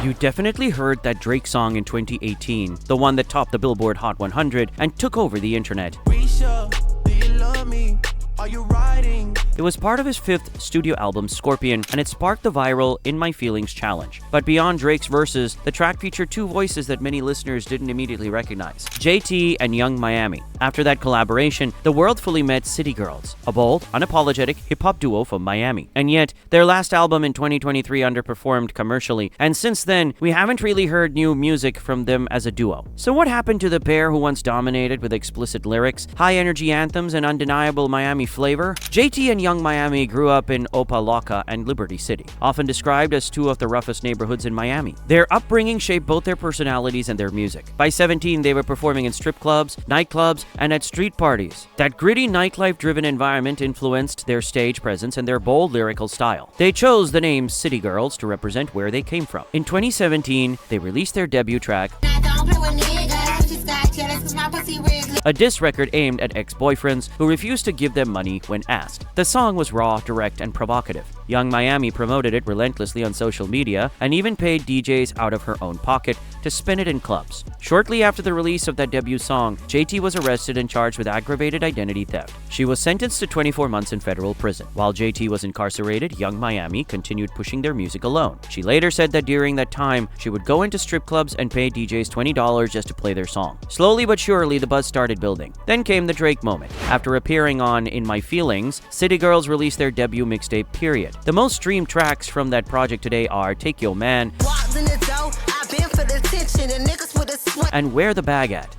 You definitely heard that Drake song in 2018, the one that topped the Billboard Hot 100 and took over the internet. Are you riding? It was part of his 5th studio album, Scorpion, and it sparked the viral In My Feelings challenge. But beyond Drake's verses, the track featured 2 voices that many listeners didn't immediately recognize: JT and Young Miami. After that collaboration, the world fully met City Girls, a bold, unapologetic hip-hop duo from Miami. And yet, their last album in 2023 underperformed commercially, and since then, we haven't really heard new music from them as a duo. So what happened to the pair who once dominated with explicit lyrics, high-energy anthems, and undeniable Miami flavor? JT and Young Miami grew up in Opa-locka and Liberty City, often described as 2 of the roughest neighborhoods in Miami. Their upbringing shaped both their personalities and their music. By 17, they were performing in strip clubs, nightclubs, and at street parties. That gritty nightlife-driven environment influenced their stage presence and their bold lyrical style. They chose the name City Girls to represent where they came from. In 2017, they released their debut track, a diss record aimed at ex-boyfriends who refused to give them money when asked. The song was raw, direct, and provocative. Young Miami promoted it relentlessly on social media and even paid DJs out of her own pocket to spin it in clubs. Shortly after the release of that debut song, JT was arrested and charged with aggravated identity theft. She was sentenced to 24 months in federal prison. While JT was incarcerated, Young Miami continued pushing their music alone. She later said that during that time, she would go into strip clubs and pay DJs $20 just to play their song. Slowly but surely, the buzz started building. Then came the Drake moment. After appearing on In My Feelings, City Girls released their debut mixtape, Period. The most streamed tracks from that project today are Take Your Man and Where the Bag At.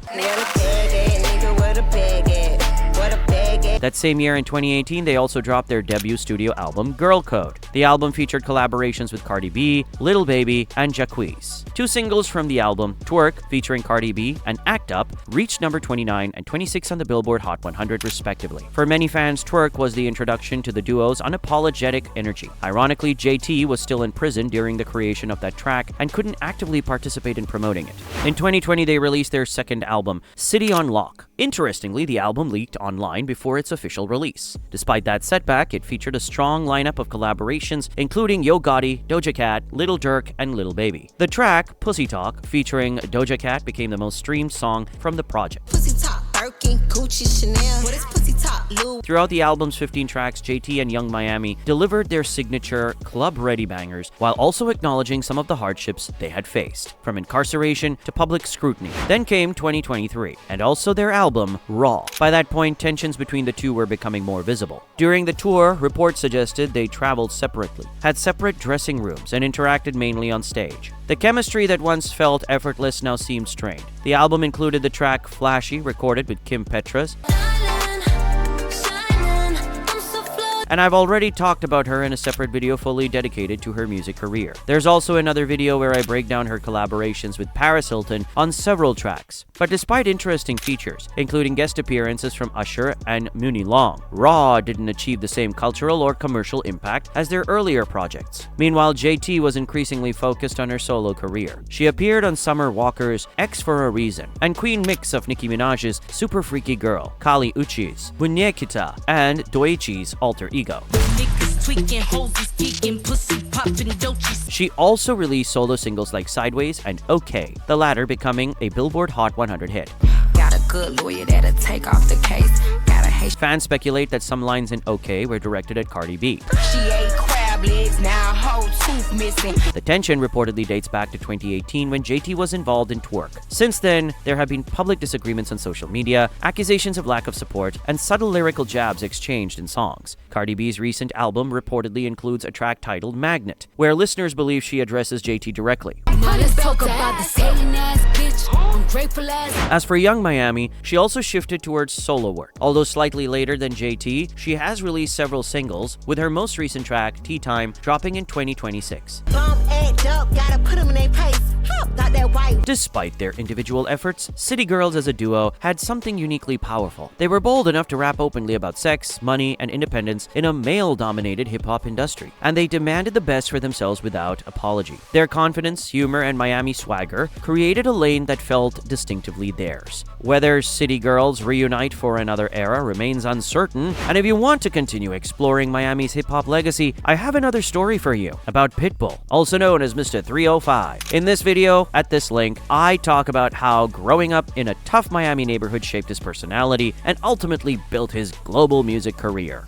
That same year in 2018, they also dropped their debut studio album, Girl Code. The album featured collaborations with Cardi B, Lil Baby, and Jacquees. 2 singles from the album, Twerk, featuring Cardi B, and Act Up, reached number 29 and 26 on the Billboard Hot 100 respectively. For many fans, Twerk was the introduction to the duo's unapologetic energy. Ironically, JT was still in prison during the creation of that track and couldn't actively participate in promoting it. In 2020, they released their 2nd album, City on Lock. Interestingly, the album leaked online before its official release. Despite that setback, it featured a strong lineup of collaborations, including Yo Gotti, Doja Cat, Lil Durk, and Lil Baby. The track, Pussy Talk, featuring Doja Cat, became the most streamed song from the project. Pussy Talk, Birkin, Gucci, Chanel. What is Pussy Talk, Lou? Throughout the album's 15 tracks, JT and Young Miami delivered their signature club-ready bangers while also acknowledging some of the hardships they had faced, from incarceration to public scrutiny. Then came 2023, and also their album, Raw. By that point, tensions between the two were becoming more visible. During the tour, reports suggested they traveled separately, had separate dressing rooms, and interacted mainly on stage. The chemistry that once felt effortless now seemed strained. The album included the track Flashy, recorded with Kim Petras, and I've already talked about her in a separate video fully dedicated to her music career. There's also another video where I break down her collaborations with Paris Hilton on several tracks. But despite interesting features, including guest appearances from Usher and Muni Long, Raw didn't achieve the same cultural or commercial impact as their earlier projects. Meanwhile, JT was increasingly focused on her solo career. She appeared on Summer Walker's X for a Reason and Queen Mix of Nicki Minaj's Super Freaky Girl, Kali Uchis, Bunyekita, and Doechi's Alter Ego. She also released solo singles like Sideways and OK, the latter becoming a Billboard Hot 100 hit. Got a good lawyer that'll take off the case. Fans speculate that some lines in OK were directed at Cardi B. She ate crab legs, now a whole tooth missing. The tension reportedly dates back to 2018 when JT was involved in Twerk. Since then, there have been public disagreements on social media, accusations of lack of support, and subtle lyrical jabs exchanged in songs. Cardi B's recent album reportedly includes a track titled Magnet, where listeners believe she addresses JT directly. As for Young Miami, she also shifted towards solo work. Although slightly later than JT, she has released several singles, with her most recent track, Tea Time, dropping in 2026. Bump, act up, gotta put them in their place. Hop, got that white. Despite their individual efforts, City Girls as a duo had something uniquely powerful. They were bold enough to rap openly about sex, money, and independence in a male-dominated hip-hop industry, and they demanded the best for themselves without apology. Their confidence, humor, and Miami swagger created a lane that felt distinctively theirs. Whether City Girls reunite for another era remains uncertain, and if you want to continue exploring Miami's hip-hop legacy, I have another story for you about Pitbull, also known as Mr. 305. In this video, at this link, I talk about how growing up in a tough Miami neighborhood shaped his personality and ultimately built his global music career.